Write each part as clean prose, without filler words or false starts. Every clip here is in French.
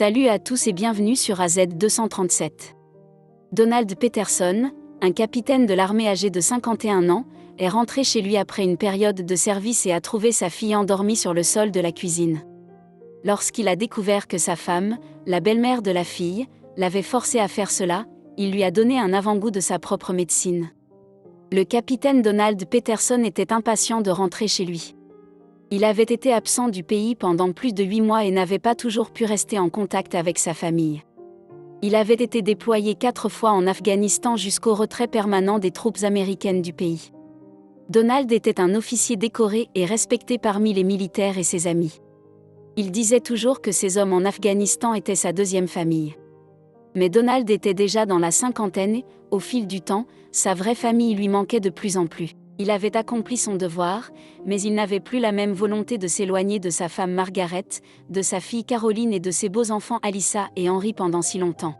Salut à tous et bienvenue sur AZ 237. Donald Peterson, un capitaine de l'armée âgé de 51 ans, est rentré chez lui après une période de service et a trouvé sa fille endormie sur le sol de la cuisine. Lorsqu'il a découvert que sa femme, la belle-mère de la fille, l'avait forcé à faire cela, il lui a donné un avant-goût de sa propre médecine. Le capitaine Donald Peterson était impatient de rentrer chez lui. Il avait été absent du pays pendant plus de 8 mois et n'avait pas toujours pu rester en contact avec sa famille. Il avait été déployé 4 fois en Afghanistan jusqu'au retrait permanent des troupes américaines du pays. Donald était un officier décoré et respecté parmi les militaires et ses amis. Il disait toujours que ces hommes en Afghanistan étaient sa deuxième famille. Mais Donald était déjà dans la cinquantaine et, au fil du temps, sa vraie famille lui manquait de plus en plus. Il avait accompli son devoir, mais il n'avait plus la même volonté de s'éloigner de sa femme Margaret, de sa fille Caroline et de ses beaux enfants Alyssa et Henry pendant si longtemps.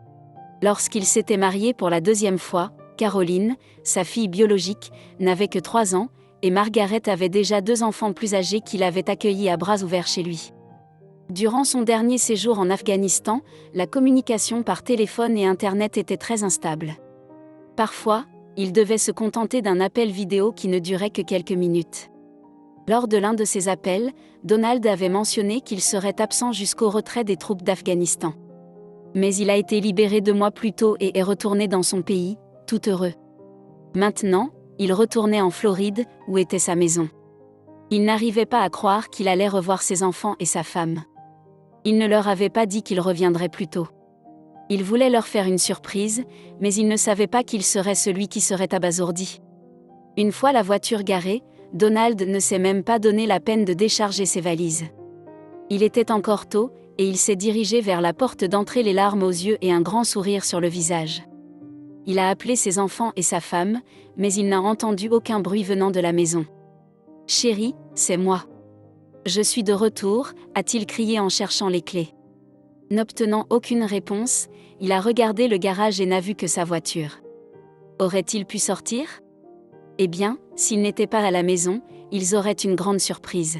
Lorsqu'il s'était marié pour la deuxième fois, Caroline, sa fille biologique, n'avait que 3 ans, et Margaret avait déjà 2 enfants plus âgés qu'il avait accueillis à bras ouverts chez lui. Durant son dernier séjour en Afghanistan, la communication par téléphone et Internet était très instable. Parfois, il devait se contenter d'un appel vidéo qui ne durait que quelques minutes. Lors de l'un de ces appels, Donald avait mentionné qu'il serait absent jusqu'au retrait des troupes d'Afghanistan. Mais il a été libéré 2 mois plus tôt et est retourné dans son pays, tout heureux. Maintenant, il retournait en Floride, où était sa maison. Il n'arrivait pas à croire qu'il allait revoir ses enfants et sa femme. Il ne leur avait pas dit qu'il reviendrait plus tôt. Il voulait leur faire une surprise, mais il ne savait pas qu'il serait celui qui serait abasourdi. Une fois la voiture garée, Donald ne s'est même pas donné la peine de décharger ses valises. Il était encore tôt, et il s'est dirigé vers la porte d'entrée les larmes aux yeux et un grand sourire sur le visage. Il a appelé ses enfants et sa femme, mais il n'a entendu aucun bruit venant de la maison. « Chérie, c'est moi. Je suis de retour », a-t-il crié en cherchant les clés. N'obtenant aucune réponse, il a regardé le garage et n'a vu que sa voiture. Aurait-il pu sortir ? Eh bien, s'il n'était pas à la maison, ils auraient une grande surprise.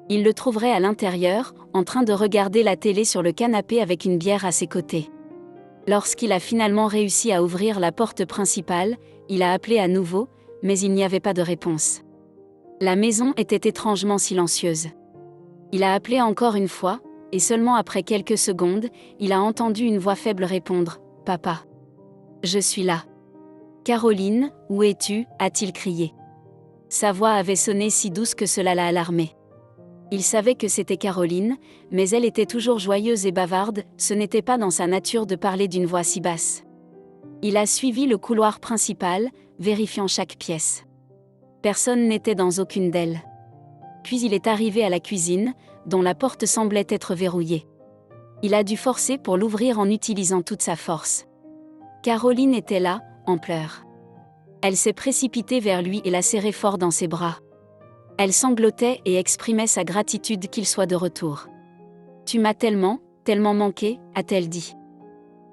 Il le trouverait à l'intérieur, en train de regarder la télé sur le canapé avec une bière à ses côtés. Lorsqu'il a finalement réussi à ouvrir la porte principale, il a appelé à nouveau, mais il n'y avait pas de réponse. La maison était étrangement silencieuse. Il a appelé encore une fois, et seulement après quelques secondes, il a entendu une voix faible répondre « Papa. Je suis là. »« Caroline, où es-tu » a-t-il crié. Sa voix avait sonné si douce que cela l'a alarmé. Il savait que c'était Caroline, mais elle était toujours joyeuse et bavarde, ce n'était pas dans sa nature de parler d'une voix si basse. Il a suivi le couloir principal, vérifiant chaque pièce. Personne n'était dans aucune d'elles. Puis il est arrivé à la cuisine, dont la porte semblait être verrouillée. Il a dû forcer pour l'ouvrir en utilisant toute sa force. Caroline était là, en pleurs. Elle s'est précipitée vers lui et l'a serré fort dans ses bras. Elle sanglotait et exprimait sa gratitude qu'il soit de retour. « Tu m'as tellement, tellement manqué », a-t-elle dit.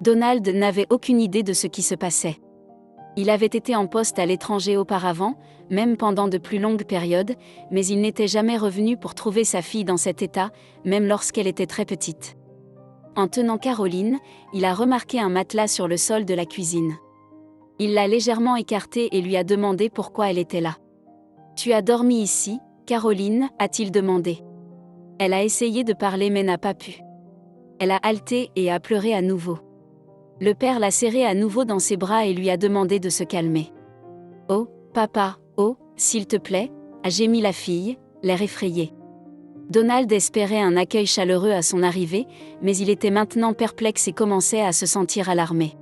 Donald n'avait aucune idée de ce qui se passait. Il avait été en poste à l'étranger auparavant, même pendant de plus longues périodes, mais il n'était jamais revenu pour trouver sa fille dans cet état, même lorsqu'elle était très petite. En tenant Caroline, il a remarqué un matelas sur le sol de la cuisine. Il l'a légèrement écarté et lui a demandé pourquoi elle était là. « Tu as dormi ici, Caroline » a-t-il demandé. Elle a essayé de parler mais n'a pas pu. Elle a haleté et a pleuré à nouveau. Le père l'a serrée à nouveau dans ses bras et lui a demandé de se calmer. « Oh, papa, oh, s'il te plaît » a gémi la fille, l'air effrayé. Donald espérait un accueil chaleureux à son arrivée, mais il était maintenant perplexe et commençait à se sentir alarmé.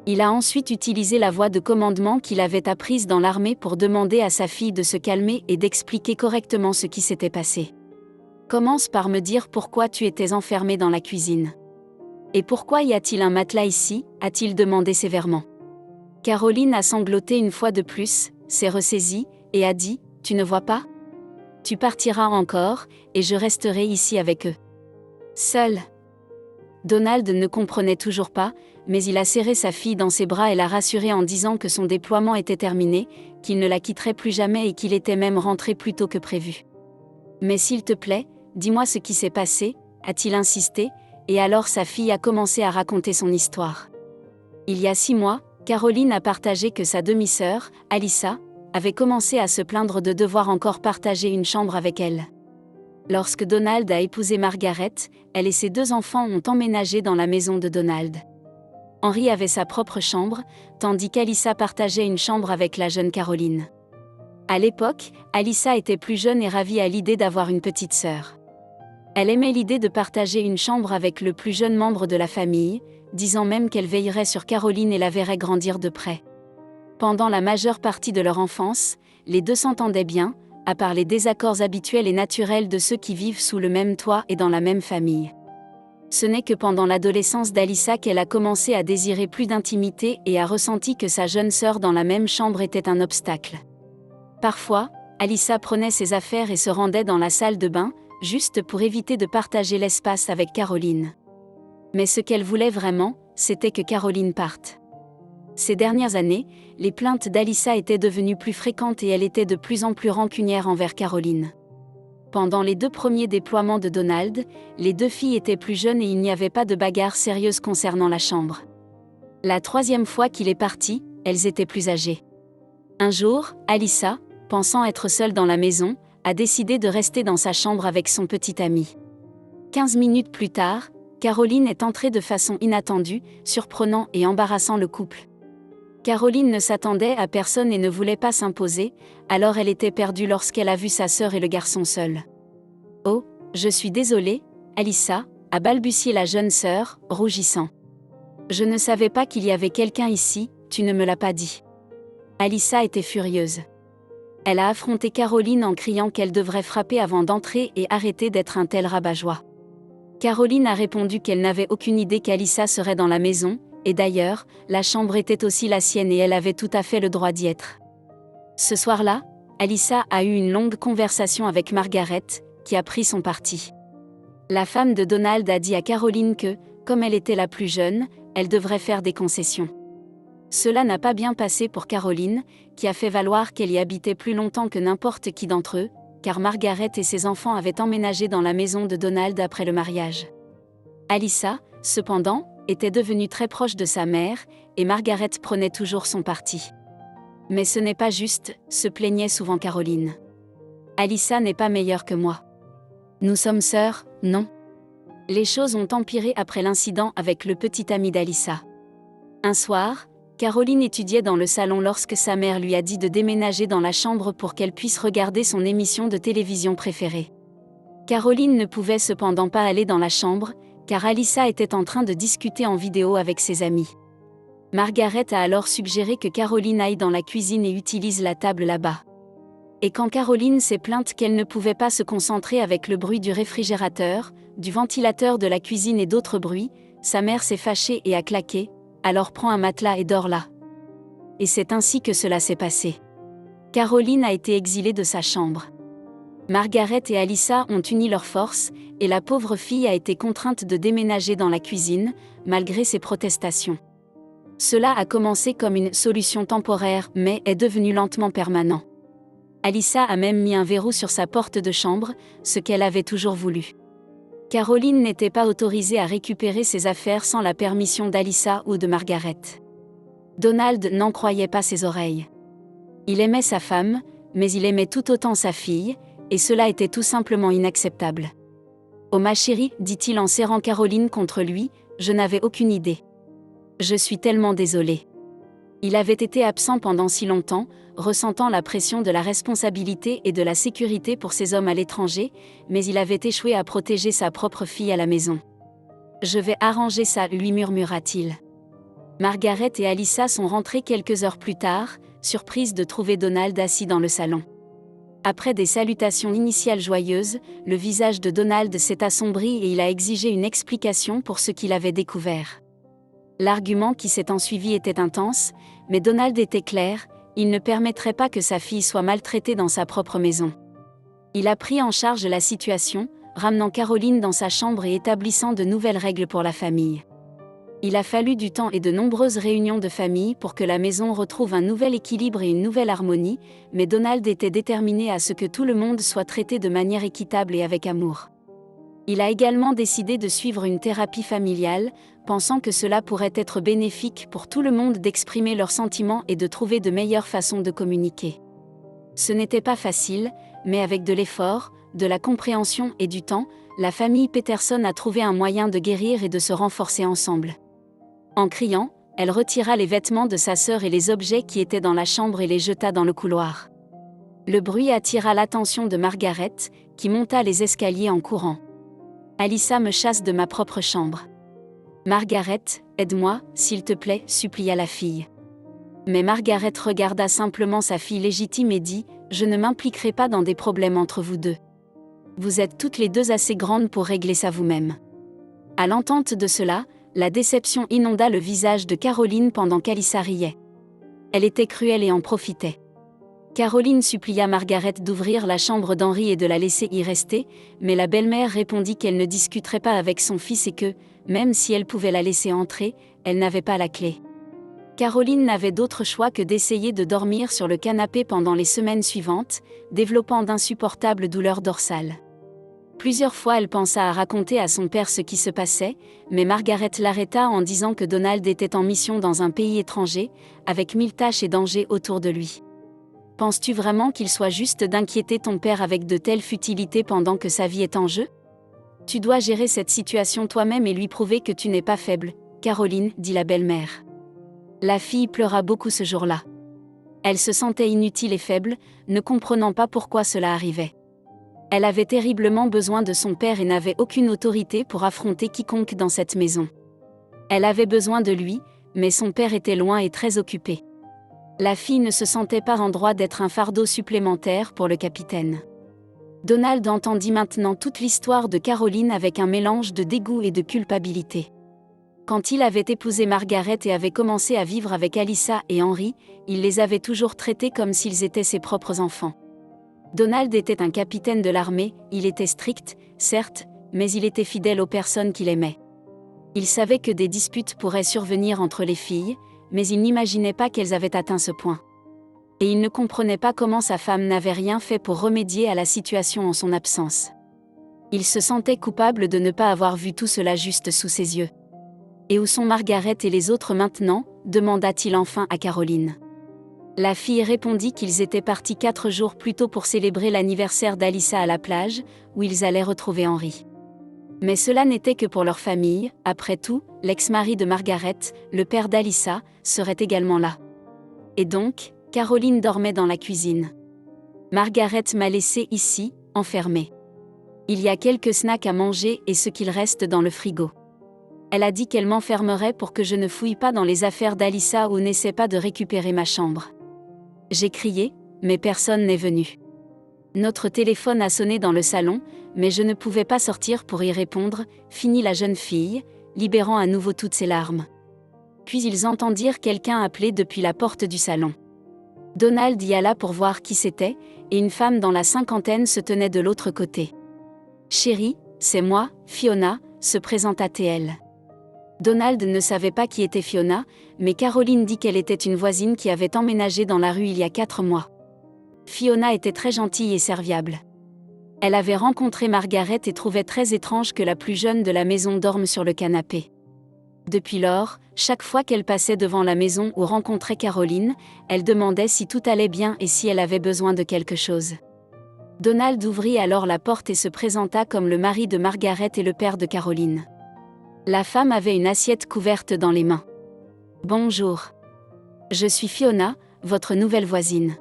Il a ensuite utilisé la voix de commandement qu'il avait apprise dans l'armée pour demander à sa fille de se calmer et d'expliquer correctement ce qui s'était passé. « Commence par me dire pourquoi tu étais enfermé dans la cuisine. » « Et pourquoi y a-t-il un matelas ici » a-t-il demandé sévèrement. Caroline a sangloté une fois de plus, s'est ressaisie, et a dit « Tu ne vois pas ? Tu partiras encore, et je resterai ici avec eux. Seul. » Donald ne comprenait toujours pas, mais il a serré sa fille dans ses bras et l'a rassurée en disant que son déploiement était terminé, qu'il ne la quitterait plus jamais et qu'il était même rentré plus tôt que prévu. « Mais s'il te plaît, dis-moi ce qui s'est passé » a-t-il insisté, et alors sa fille a commencé à raconter son histoire. Il y a 6 mois, Caroline a partagé que sa demi-sœur, Alyssa, avait commencé à se plaindre de devoir encore partager une chambre avec elle. Lorsque Donald a épousé Margaret, elle et ses 2 enfants ont emménagé dans la maison de Donald. Henry avait sa propre chambre, tandis qu'Alyssa partageait une chambre avec la jeune Caroline. À l'époque, Alyssa était plus jeune et ravie à l'idée d'avoir une petite sœur. Elle aimait l'idée de partager une chambre avec le plus jeune membre de la famille, disant même qu'elle veillerait sur Caroline et la verrait grandir de près. Pendant la majeure partie de leur enfance, les 2 s'entendaient bien, à part les désaccords habituels et naturels de ceux qui vivent sous le même toit et dans la même famille. Ce n'est que pendant l'adolescence d'Alyssa qu'elle a commencé à désirer plus d'intimité et a ressenti que sa jeune sœur dans la même chambre était un obstacle. Parfois, Alyssa prenait ses affaires et se rendait dans la salle de bain, juste pour éviter de partager l'espace avec Caroline. Mais ce qu'elle voulait vraiment, c'était que Caroline parte. Ces dernières années, les plaintes d'Alyssa étaient devenues plus fréquentes et elle était de plus en plus rancunière envers Caroline. Pendant les 2 premiers déploiements de Donald, les 2 filles étaient plus jeunes et il n'y avait pas de bagarre sérieuse concernant la chambre. La 3e fois qu'il est parti, elles étaient plus âgées. Un jour, Alyssa, pensant être seule dans la maison, a décidé de rester dans sa chambre avec son petit ami. 15 minutes plus tard, Caroline est entrée de façon inattendue, surprenant et embarrassant le couple. Caroline ne s'attendait à personne et ne voulait pas s'imposer, alors elle était perdue lorsqu'elle a vu sa sœur et le garçon seuls. « Oh, je suis désolée, Alyssa », a balbutié la jeune sœur, rougissant. « Je ne savais pas qu'il y avait quelqu'un ici, tu ne me l'as pas dit. » Alyssa était furieuse. Elle a affronté Caroline en criant qu'elle devrait frapper avant d'entrer et arrêter d'être un tel rabat-joie. Caroline a répondu qu'elle n'avait aucune idée qu'Alyssa serait dans la maison, et d'ailleurs, la chambre était aussi la sienne et elle avait tout à fait le droit d'y être. Ce soir-là, Alyssa a eu une longue conversation avec Margaret, qui a pris son parti. La femme de Donald a dit à Caroline que, comme elle était la plus jeune, elle devrait faire des concessions. Cela n'a pas bien passé pour Caroline, qui a fait valoir qu'elle y habitait plus longtemps que n'importe qui d'entre eux, car Margaret et ses enfants avaient emménagé dans la maison de Donald après le mariage. Alyssa, cependant, était devenue très proche de sa mère, et Margaret prenait toujours son parti. Mais ce n'est pas juste, se plaignait souvent Caroline. Alyssa n'est pas meilleure que moi. Nous sommes sœurs, non? Les choses ont empiré après l'incident avec le petit ami d'Alyssa. Un soir, Caroline étudiait dans le salon lorsque sa mère lui a dit de déménager dans la chambre pour qu'elle puisse regarder son émission de télévision préférée. Caroline ne pouvait cependant pas aller dans la chambre, car Alyssa était en train de discuter en vidéo avec ses amis. Margaret a alors suggéré que Caroline aille dans la cuisine et utilise la table là-bas. Et quand Caroline s'est plainte qu'elle ne pouvait pas se concentrer avec le bruit du réfrigérateur, du ventilateur de la cuisine et d'autres bruits, sa mère s'est fâchée et a claqué « Alors prends un matelas et dors là ». Et c'est ainsi que cela s'est passé. Caroline a été exilée de sa chambre. Margaret et Alyssa ont uni leurs forces, et la pauvre fille a été contrainte de déménager dans la cuisine, malgré ses protestations. Cela a commencé comme une solution temporaire, mais est devenu lentement permanent. Alyssa a même mis un verrou sur sa porte de chambre, ce qu'elle avait toujours voulu. Caroline n'était pas autorisée à récupérer ses affaires sans la permission d'Alyssa ou de Margaret. Donald n'en croyait pas ses oreilles. Il aimait sa femme, mais il aimait tout autant sa fille, et cela était tout simplement inacceptable. « Oh ma chérie, dit-il en serrant Caroline contre lui, je n'avais aucune idée. Je suis tellement désolé. » Il avait été absent pendant si longtemps, ressentant la pression de la responsabilité et de la sécurité pour ses hommes à l'étranger, mais il avait échoué à protéger sa propre fille à la maison. « Je vais arranger ça, lui murmura-t-il. Margaret et Alyssa sont rentrées quelques heures plus tard, surprises de trouver Donald assis dans le salon. Après des salutations initiales joyeuses, le visage de Donald s'est assombri et il a exigé une explication pour ce qu'il avait découvert. L'argument qui s'est ensuivi était intense, mais Donald était clair, il ne permettrait pas que sa fille soit maltraitée dans sa propre maison. Il a pris en charge la situation, ramenant Caroline dans sa chambre et établissant de nouvelles règles pour la famille. Il a fallu du temps et de nombreuses réunions de famille pour que la maison retrouve un nouvel équilibre et une nouvelle harmonie, mais Donald était déterminé à ce que tout le monde soit traité de manière équitable et avec amour. Il a également décidé de suivre une thérapie familiale, pensant que cela pourrait être bénéfique pour tout le monde d'exprimer leurs sentiments et de trouver de meilleures façons de communiquer. Ce n'était pas facile, mais avec de l'effort, de la compréhension et du temps, la famille Peterson a trouvé un moyen de guérir et de se renforcer ensemble. En criant, elle retira les vêtements de sa sœur et les objets qui étaient dans la chambre et les jeta dans le couloir. Le bruit attira l'attention de Margaret, qui monta les escaliers en courant. « Alyssa me chasse de ma propre chambre. »« Margaret, aide-moi, s'il te plaît, » supplia la fille. Mais Margaret regarda simplement sa fille légitime et dit « Je ne m'impliquerai pas dans des problèmes entre vous deux. Vous êtes toutes les deux assez grandes pour régler ça vous-même. » À l'entente de cela, la déception inonda le visage de Caroline pendant qu'Alyssa riait. Elle était cruelle et en profitait. Caroline supplia Margaret d'ouvrir la chambre d'Henri et de la laisser y rester, mais la belle-mère répondit qu'elle ne discuterait pas avec son fils et que, même si elle pouvait la laisser entrer, elle n'avait pas la clé. Caroline n'avait d'autre choix que d'essayer de dormir sur le canapé pendant les semaines suivantes, développant d'insupportables douleurs dorsales. Plusieurs fois elle pensa à raconter à son père ce qui se passait, mais Margaret l'arrêta en disant que Donald était en mission dans un pays étranger, avec 1000 tâches et dangers autour de lui. « Penses-tu vraiment qu'il soit juste d'inquiéter ton père avec de telles futilités pendant que sa vie est en jeu ? Tu dois gérer cette situation toi-même et lui prouver que tu n'es pas faible, Caroline, » dit la belle-mère. La fille pleura beaucoup ce jour-là. Elle se sentait inutile et faible, ne comprenant pas pourquoi cela arrivait. Elle avait terriblement besoin de son père et n'avait aucune autorité pour affronter quiconque dans cette maison. Elle avait besoin de lui, mais son père était loin et très occupé. La fille ne se sentait pas en droit d'être un fardeau supplémentaire pour le capitaine. Donald entendit maintenant toute l'histoire de Caroline avec un mélange de dégoût et de culpabilité. Quand il avait épousé Margaret et avait commencé à vivre avec Alyssa et Henri, il les avait toujours traités comme s'ils étaient ses propres enfants. Donald était un capitaine de l'armée, il était strict, certes, mais il était fidèle aux personnes qu'il aimait. Il savait que des disputes pourraient survenir entre les filles, mais il n'imaginait pas qu'elles avaient atteint ce point. Et il ne comprenait pas comment sa femme n'avait rien fait pour remédier à la situation en son absence. Il se sentait coupable de ne pas avoir vu tout cela juste sous ses yeux. « Et où sont Margaret et les autres maintenant ?» demanda-t-il enfin à Caroline. La fille répondit qu'ils étaient partis 4 jours plus tôt pour célébrer l'anniversaire d'Alyssa à la plage, où ils allaient retrouver Henri. Mais cela n'était que pour leur famille, après tout, l'ex-mari de Margaret, le père d'Alyssa, serait également là. Et donc, Caroline dormait dans la cuisine. « Margaret m'a laissée ici, enfermée. Il y a quelques snacks à manger et ce qu'il reste dans le frigo. Elle a dit qu'elle m'enfermerait pour que je ne fouille pas dans les affaires d'Alyssa ou n'essaie pas de récupérer ma chambre. » J'ai crié, mais personne n'est venu. Notre téléphone a sonné dans le salon, mais je ne pouvais pas sortir pour y répondre, finit la jeune fille, libérant à nouveau toutes ses larmes. Puis ils entendirent quelqu'un appeler depuis la porte du salon. Donald y alla pour voir qui c'était, et une femme dans la cinquantaine se tenait de l'autre côté. « Chérie, c'est moi, Fiona », se présenta-t-elle. Donald ne savait pas qui était Fiona, mais Caroline dit qu'elle était une voisine qui avait emménagé dans la rue il y a 4 mois. Fiona était très gentille et serviable. Elle avait rencontré Margaret et trouvait très étrange que la plus jeune de la maison dorme sur le canapé. Depuis lors, chaque fois qu'elle passait devant la maison ou rencontrait Caroline, elle demandait si tout allait bien et si elle avait besoin de quelque chose. Donald ouvrit alors la porte et se présenta comme le mari de Margaret et le père de Caroline. La femme avait une assiette couverte dans les mains. « Bonjour. Je suis Fiona, votre nouvelle voisine.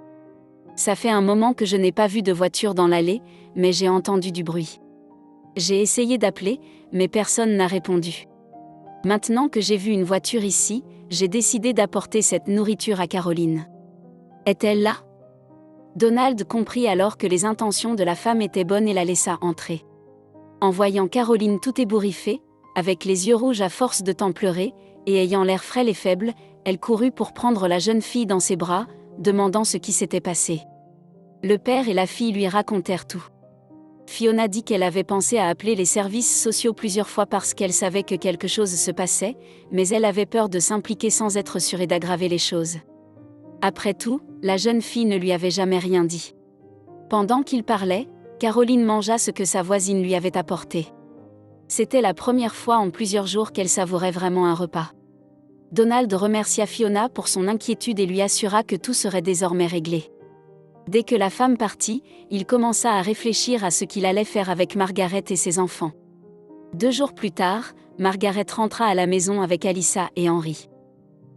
Ça fait un moment que je n'ai pas vu de voiture dans l'allée, mais j'ai entendu du bruit. J'ai essayé d'appeler, mais personne n'a répondu. Maintenant que j'ai vu une voiture ici, j'ai décidé d'apporter cette nourriture à Caroline. Est-elle là ? » Donald comprit alors que les intentions de la femme étaient bonnes et la laissa entrer. En voyant Caroline tout ébouriffée, avec les yeux rouges à force de tant pleurer, et ayant l'air frêle et faible, elle courut pour prendre la jeune fille dans ses bras, demandant ce qui s'était passé. Le père et la fille lui racontèrent tout. Fiona dit qu'elle avait pensé à appeler les services sociaux plusieurs fois parce qu'elle savait que quelque chose se passait, mais elle avait peur de s'impliquer sans être sûre et d'aggraver les choses. Après tout, la jeune fille ne lui avait jamais rien dit. Pendant qu'il parlait, Caroline mangea ce que sa voisine lui avait apporté. C'était la première fois en plusieurs jours qu'elle savourait vraiment un repas. Donald remercia Fiona pour son inquiétude et lui assura que tout serait désormais réglé. Dès que la femme partit, il commença à réfléchir à ce qu'il allait faire avec Margaret et ses enfants. 2 jours plus tard, Margaret rentra à la maison avec Alyssa et Henry.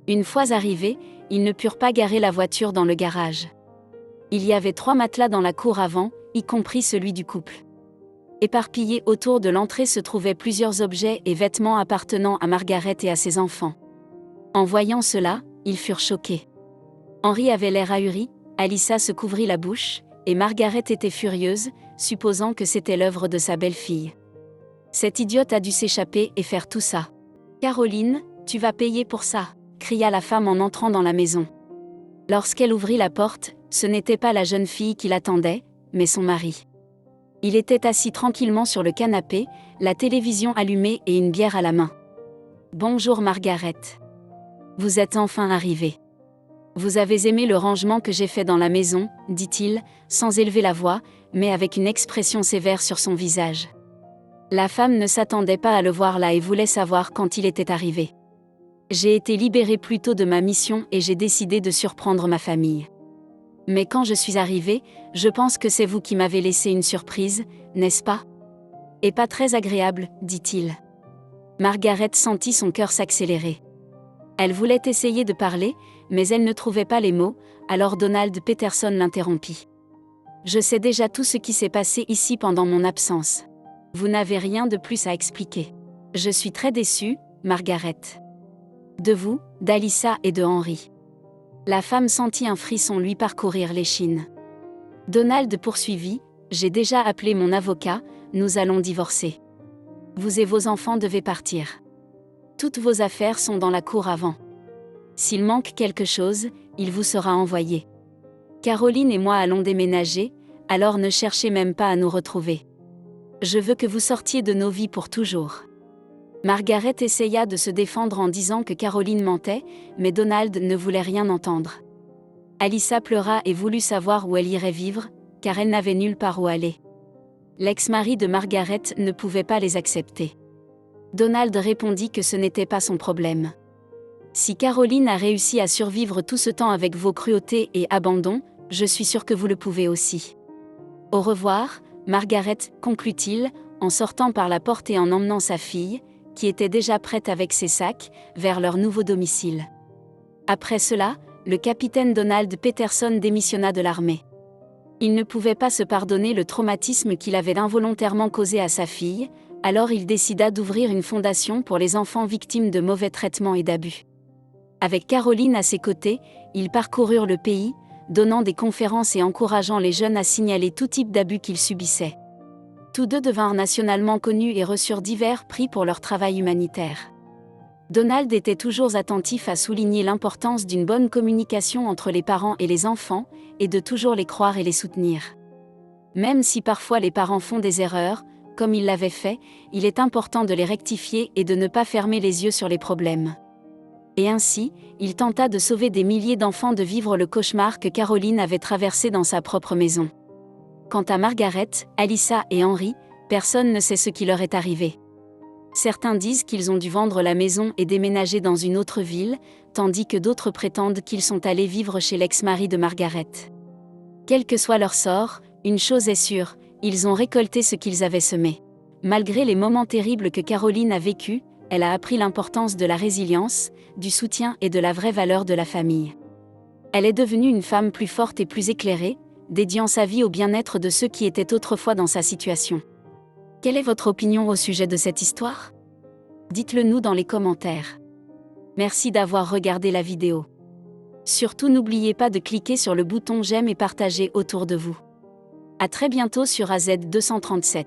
Une fois arrivés, ils ne purent pas garer la voiture dans le garage. Il y avait 3 matelas dans la cour avant, y compris celui du couple. Éparpillés autour de l'entrée se trouvaient plusieurs objets et vêtements appartenant à Margaret et à ses enfants. En voyant cela, ils furent choqués. Henry avait l'air ahuri, Alyssa se couvrit la bouche, et Margaret était furieuse, supposant que c'était l'œuvre de sa belle-fille. Cette idiote a dû s'échapper et faire tout ça. « Caroline, tu vas payer pour ça !» cria la femme en entrant dans la maison. Lorsqu'elle ouvrit la porte, ce n'était pas la jeune fille qui l'attendait, mais son mari. Il était assis tranquillement sur le canapé, la télévision allumée et une bière à la main. « Bonjour Margaret. Vous êtes enfin arrivée. Vous avez aimé le rangement que j'ai fait dans la maison, dit-il, sans élever la voix, mais avec une expression sévère sur son visage. La femme ne s'attendait pas à le voir là et voulait savoir quand il était arrivé. J'ai été libérée plus tôt de ma mission et j'ai décidé de surprendre ma famille. Mais quand je suis arrivée, je pense que c'est vous qui m'avez laissé une surprise, n'est-ce pas? Et pas très agréable, dit-il. Margaret sentit son cœur s'accélérer. Elle voulait essayer de parler, mais elle ne trouvait pas les mots, alors Donald Peterson l'interrompit. « Je sais déjà tout ce qui s'est passé ici pendant mon absence. Vous n'avez rien de plus à expliquer. Je suis très déçue, Margaret. De vous, d'Alyssa et de Henry. » La femme sentit un frisson lui parcourir l'échine. Donald poursuivit, « J'ai déjà appelé mon avocat, nous allons divorcer. Vous et vos enfants devez partir. Toutes vos affaires sont dans la cour avant. S'il manque quelque chose, il vous sera envoyé. Caroline et moi allons déménager, alors ne cherchez même pas à nous retrouver. Je veux que vous sortiez de nos vies pour toujours. » Margaret essaya de se défendre en disant que Caroline mentait, mais Donald ne voulait rien entendre. Alyssa pleura et voulut savoir où elle irait vivre, car elle n'avait nulle part où aller. L'ex-mari de Margaret ne pouvait pas les accepter. Donald répondit que ce n'était pas son problème. Si Caroline a réussi à survivre tout ce temps avec vos cruautés et abandons, je suis sûr que vous le pouvez aussi. Au revoir, Margaret, conclut-il, en sortant par la porte et en emmenant sa fille, qui était déjà prête avec ses sacs, vers leur nouveau domicile. Après cela, le capitaine Donald Peterson démissionna de l'armée. Il ne pouvait pas se pardonner le traumatisme qu'il avait involontairement causé à sa fille, alors il décida d'ouvrir une fondation pour les enfants victimes de mauvais traitements et d'abus. Avec Caroline à ses côtés, ils parcoururent le pays, donnant des conférences et encourageant les jeunes à signaler tout type d'abus qu'ils subissaient. Tous deux devinrent nationalement connus et reçurent divers prix pour leur travail humanitaire. Donald était toujours attentif à souligner l'importance d'une bonne communication entre les parents et les enfants, et de toujours les croire et les soutenir. Même si parfois les parents font des erreurs, comme il l'avait fait, il est important de les rectifier et de ne pas fermer les yeux sur les problèmes. Et ainsi, il tenta de sauver des milliers d'enfants de vivre le cauchemar que Caroline avait traversé dans sa propre maison. Quant à Margaret, Alyssa et Henry, personne ne sait ce qui leur est arrivé. Certains disent qu'ils ont dû vendre la maison et déménager dans une autre ville, tandis que d'autres prétendent qu'ils sont allés vivre chez l'ex-mari de Margaret. Quel que soit leur sort, une chose est sûre, ils ont récolté ce qu'ils avaient semé. Malgré les moments terribles que Caroline a vécus, elle a appris l'importance de la résilience, du soutien et de la vraie valeur de la famille. Elle est devenue une femme plus forte et plus éclairée, dédiant sa vie au bien-être de ceux qui étaient autrefois dans sa situation. Quelle est votre opinion au sujet de cette histoire? Dites-le nous dans les commentaires. Merci d'avoir regardé la vidéo. Surtout n'oubliez pas de cliquer sur le bouton j'aime et partager autour de vous. À très bientôt sur AZ237.